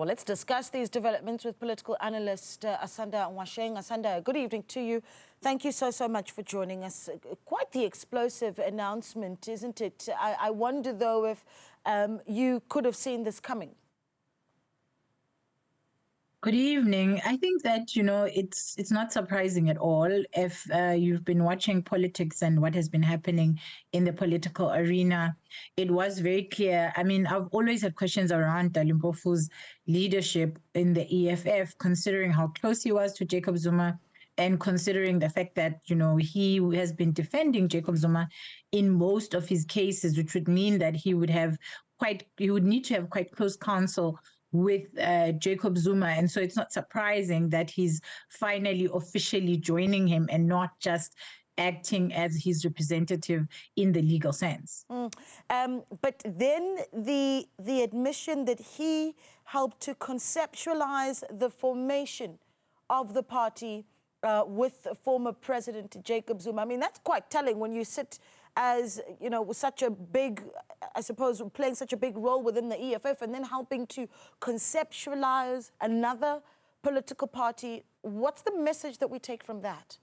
well, let's discuss these developments with political analyst Asanda Ngoasheng. Asanda, good evening to you. Thank you so much for joining us. Quite the explosive announcement, isn't it? I wonder, though, if you could have seen this coming. Good evening. I think that, it's not surprising at all if you've been watching politics and what has been happening in the political arena. It was very clear. I mean, I've always had questions around Dali Mpofu's leadership in the EFF, considering how close he was to Jacob Zuma and considering the fact that, he has been defending Jacob Zuma in most of his cases, which would mean that he would need to have quite close counsel with Jacob Zuma. And so it's not surprising that he's finally officially joining him and not just acting as his representative in the legal sense. But then the admission that he helped to conceptualize the formation of the party with former President Jacob Zuma. I mean, that's quite telling when you sit as, with such a big, I suppose, playing such a big role within the EFF and then helping to conceptualize another political party. What's the message that we take from that?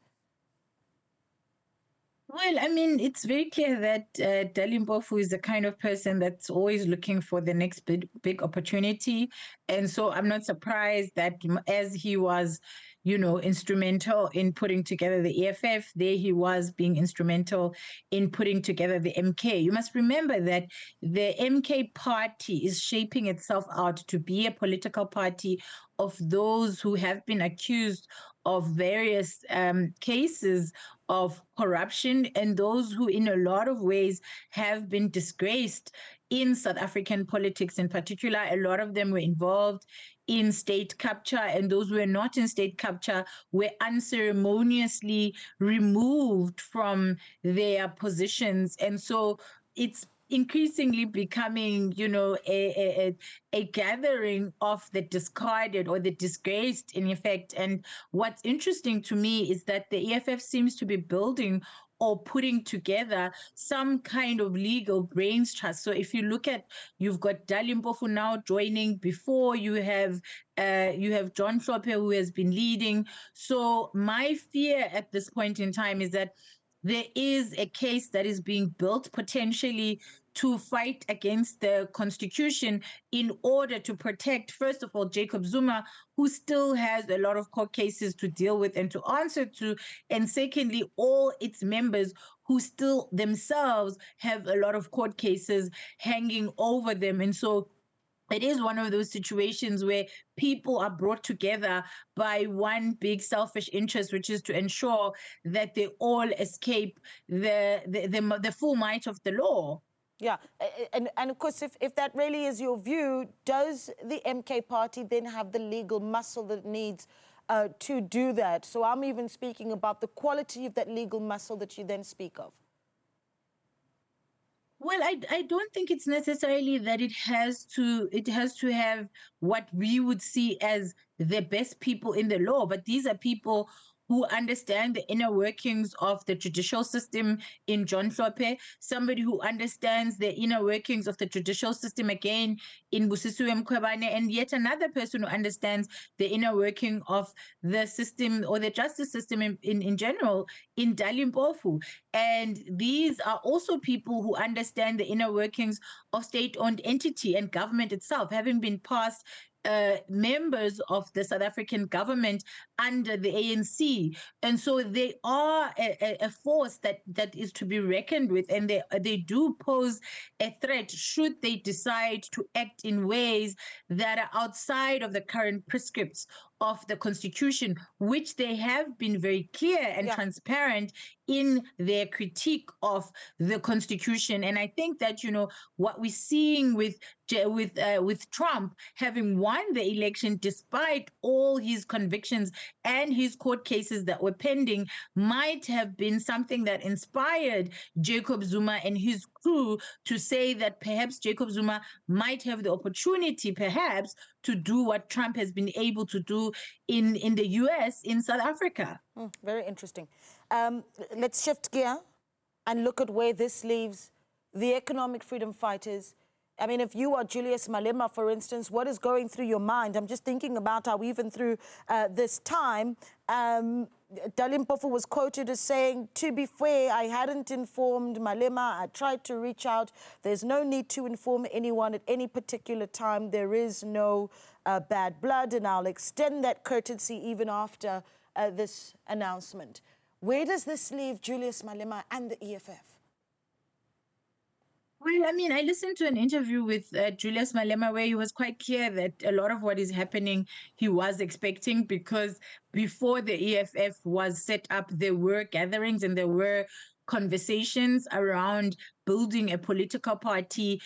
Well, I mean, it's very clear that Dali Mpofu is the kind of person that's always looking for the next big opportunity. And so I'm not surprised that as he was, instrumental in putting together the EFF, there he was being instrumental in putting together the MK. You must remember that the MK party is shaping itself out to be a political party of those who have been accused of various cases of corruption and those who in a lot of ways have been disgraced in South African politics in particular. A lot of them were involved in state capture, and those who were not in state capture were unceremoniously removed from their positions. And so it's increasingly becoming, a gathering of the discarded or the disgraced, in effect. And what's interesting to me is that the EFF seems to be building or putting together some kind of legal brains trust. So if you look at, you've got Dali Mpofu now joining. Before you have John Hlophe, who has been leading. So my fear at this point in time is that there is a case that is being built potentially to fight against the constitution in order to protect, first of all, Jacob Zuma, who still has a lot of court cases to deal with and to answer to, and secondly, all its members who still themselves have a lot of court cases hanging over them. And so it is one of those situations where people are brought together by one big selfish interest, which is to ensure that they all escape the full might of the law. Yeah, and of course, if that really is your view, does the MK party then have the legal muscle that it needs to do that? So I'm even speaking about the quality of that legal muscle that you then speak of. Well, I don't think it's necessarily that it has to have what we would see as the best people in the law, but these are people who understand the inner workings of the judicial system in John Hlophe, somebody who understands the inner workings of the judicial system again in Busisiwe Mkhwebane, and yet another person who understands the inner working of the system or the justice system in general in Dali Mpofu. And these are also people who understand the inner workings of state-owned entity and government itself, having been past members of the South African government under the ANC. And so they are a force that is to be reckoned with, and they do pose a threat should they decide to act in ways that are outside of the current prescripts of the Constitution, which they have been very clear and transparent in their critique of the Constitution. And I think that, what we're seeing with Trump having won the election despite all his convictions and his court cases that were pending might have been something that inspired Jacob Zuma and his crew to say that perhaps Jacob Zuma might have the opportunity, perhaps, to do what Trump has been able to do in the US, in South Africa. Very interesting. Let's shift gear and look at where this leaves the economic freedom fighters I mean, if you are Julius Malema, for instance, what is going through your mind? I'm just thinking about how even through this time, Dali Mpofu was quoted as saying, to be fair, I hadn't informed Malema. I tried to reach out. There's no need to inform anyone at any particular time. There is no bad blood, and I'll extend that courtesy even after this announcement. Where does this leave Julius Malema and the EFF? Well, I mean, I listened to an interview with Julius Malema where he was quite clear that a lot of what is happening he was expecting, because before the EFF was set up, there were gatherings and there were conversations around building a political party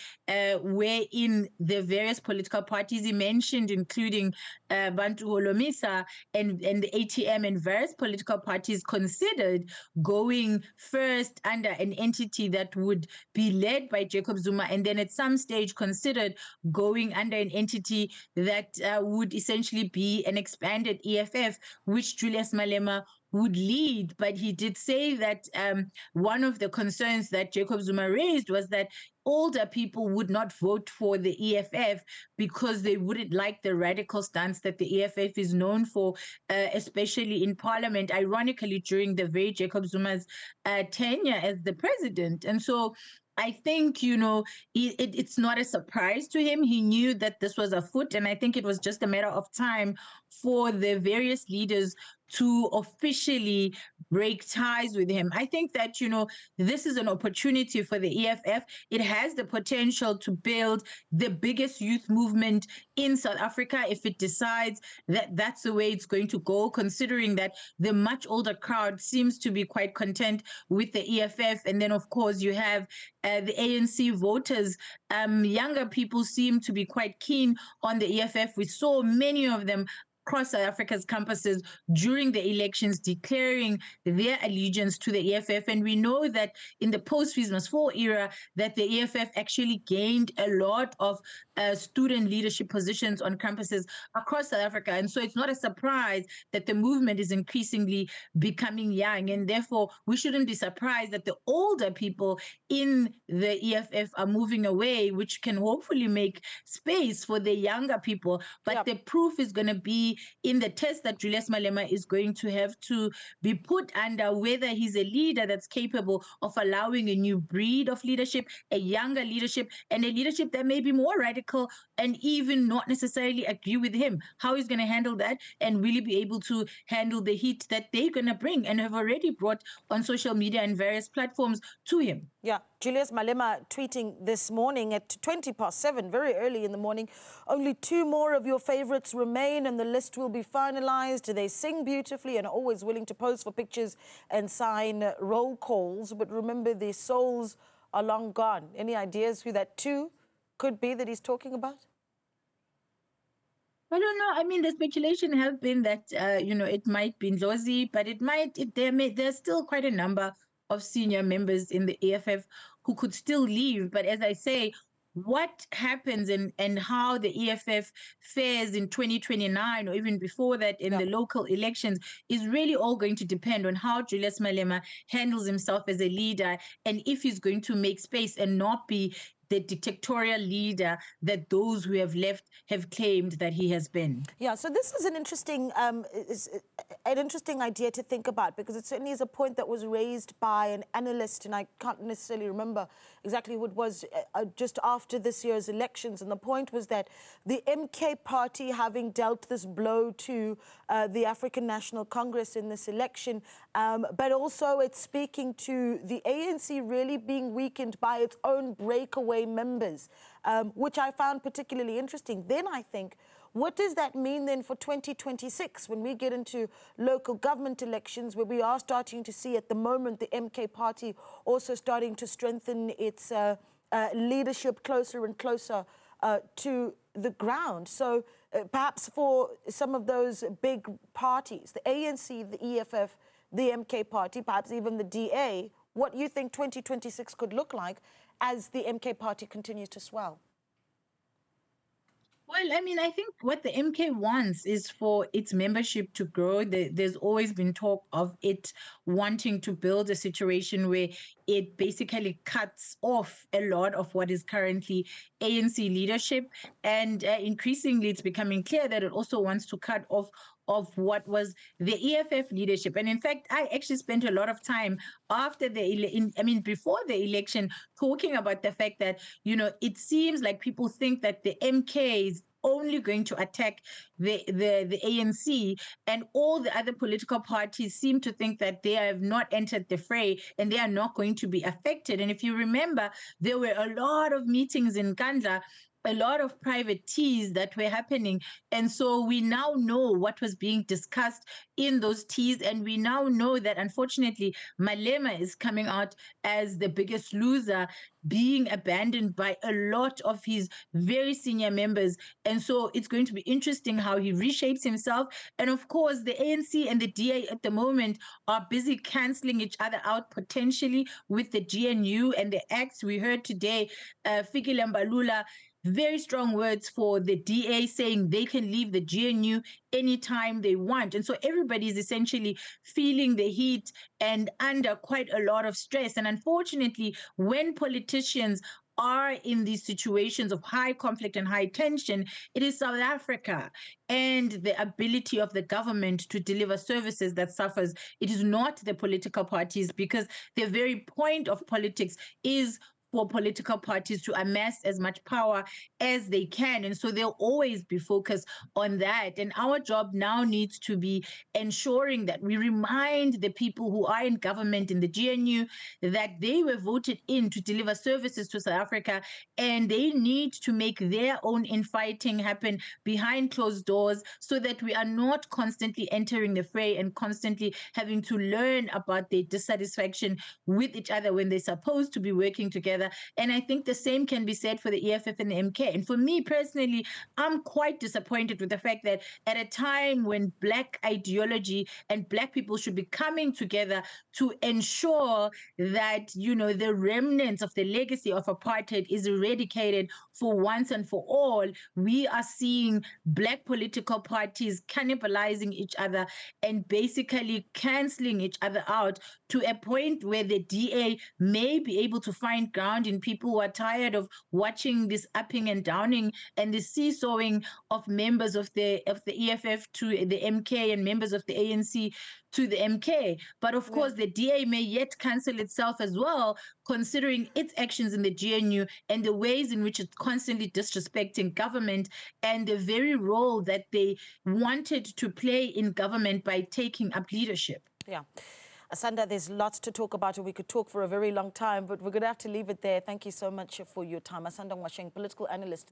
wherein the various political parties he mentioned, including Bantu Holomisa and the ATM, and various political parties considered going first under an entity that would be led by Jacob Zuma, and then at some stage considered going under an entity that would essentially be an expanded EFF, which Julius Malema would lead. But he did say that one of the concerns that Jacob Zuma raised was that older people would not vote for the EFF because they wouldn't like the radical stance that the EFF is known for, especially in parliament, ironically, during the very Jacob Zuma's tenure as the president. And so I think, it's not a surprise to him. He knew that this was afoot, and I think it was just a matter of time for the various leaders to officially break ties with him. I think that, this is an opportunity for the EFF. It has the potential to build the biggest youth movement in South Africa if it decides that that's the way it's going to go, considering that the much older crowd seems to be quite content with the EFF. And then, of course, you have the ANC voters. Younger people seem to be quite keen on the EFF. We saw many of them across South Africa's campuses during the elections declaring their allegiance to the EFF. And we know that in the post-Fees Must Fall era, that the EFF actually gained a lot of student leadership positions on campuses across South Africa. And so it's not a surprise that the movement is increasingly becoming young. And therefore, we shouldn't be surprised that the older people in the EFF are moving away, which can hopefully make space for the younger people. But the proof is going to be in the test that Julius Malema is going to have to be put under, whether he's a leader that's capable of allowing a new breed of leadership, a younger leadership, and a leadership that may be more radical and even not necessarily agree with him. How he's going to handle that and really be able to handle the heat that they're going to bring and have already brought on social media and various platforms to him. Yeah, Julius Malema tweeting this morning at 7:20, very early in the morning, only 2 more of your favorites remain and the list will be finalized. They sing beautifully and are always willing to pose for pictures and sign roll calls. But remember, their souls are long gone. Any ideas who that 2 could be that he's talking about? I don't know. I mean, the speculation has been that, it might be Ndlozi, but there's still quite a number of senior members in the EFF who could still leave. But as I say, what happens and how the EFF fares in 2029 or even before that in the local elections is really all going to depend on how Julius Malema handles himself as a leader, and if he's going to make space and not be the dictatorial leader that those who have left have claimed that he has been. Yeah, so this is an interesting idea to think about, because it certainly is a point that was raised by an analyst, and I can't necessarily remember exactly what it was, just after this year's elections. And the point was that the MK party, having dealt this blow to the African National Congress in this election, but also it's speaking to the ANC really being weakened by its own breakaway members, which I found particularly interesting. Then I think, what does that mean then for 2026 when we get into local government elections, where we are starting to see at the moment the MK party also starting to strengthen its leadership closer and closer to the ground? So perhaps for some of those big parties, the ANC, the EFF, the MK party, perhaps even the DA, what you think 2026 could look like as the MK party continues to swell? Well, I mean, I think what the MK wants is for its membership to grow. There's always been talk of it wanting to build a situation where it basically cuts off a lot of what is currently ANC leadership. And increasingly, it's becoming clear that it also wants to cut off of what was the EFF leadership. And in fact, I actually spent a lot of time after before the election, talking about the fact that, it seems like people think that the MK is only going to attack the ANC, and all the other political parties seem to think that they have not entered the fray and they are not going to be affected. And if you remember, there were a lot of meetings in Kandla, a lot of private teas that were happening. And so we now know what was being discussed in those teas. And we now know that, unfortunately, Malema is coming out as the biggest loser, being abandoned by a lot of his very senior members. And so it's going to be interesting how he reshapes himself. And of course, the ANC and the DA at the moment are busy cancelling each other out potentially with the GNU and the acts. We heard today, Fikile Mbalula, very strong words for the DA, saying they can leave the GNU anytime they want. And so everybody is essentially feeling the heat and under quite a lot of stress. And unfortunately, when politicians are in these situations of high conflict and high tension, it is South Africa and the ability of the government to deliver services that suffers. It is not the political parties, because the very point of politics is for political parties to amass as much power as they can. And so they'll always be focused on that. And our job now needs to be ensuring that we remind the people who are in government in the GNU that they were voted in to deliver services to South Africa, and they need to make their own infighting happen behind closed doors, so that we are not constantly entering the fray and constantly having to learn about their dissatisfaction with each other when they're supposed to be working together. And I think the same can be said for the EFF and the MK. And for me personally, I'm quite disappointed with the fact that at a time when Black ideology and Black people should be coming together to ensure that, the remnants of the legacy of apartheid is eradicated for once and for all, we are seeing Black political parties cannibalizing each other and basically canceling each other out, to a point where the DA may be able to find ground in people who are tired of watching this upping and downing and the seesawing of members of the EFF to the MK and members of the ANC to the MK. But of course, the DA may yet cancel itself as well, considering its actions in the GNU and the ways in which it's constantly disrespecting government and the very role that they wanted to play in government by taking up leadership. Yeah. Asanda, there's lots to talk about, and we could talk for a very long time, but we're going to have to leave it there. Thank you so much for your time. Asanda Ngoasheng, political analyst.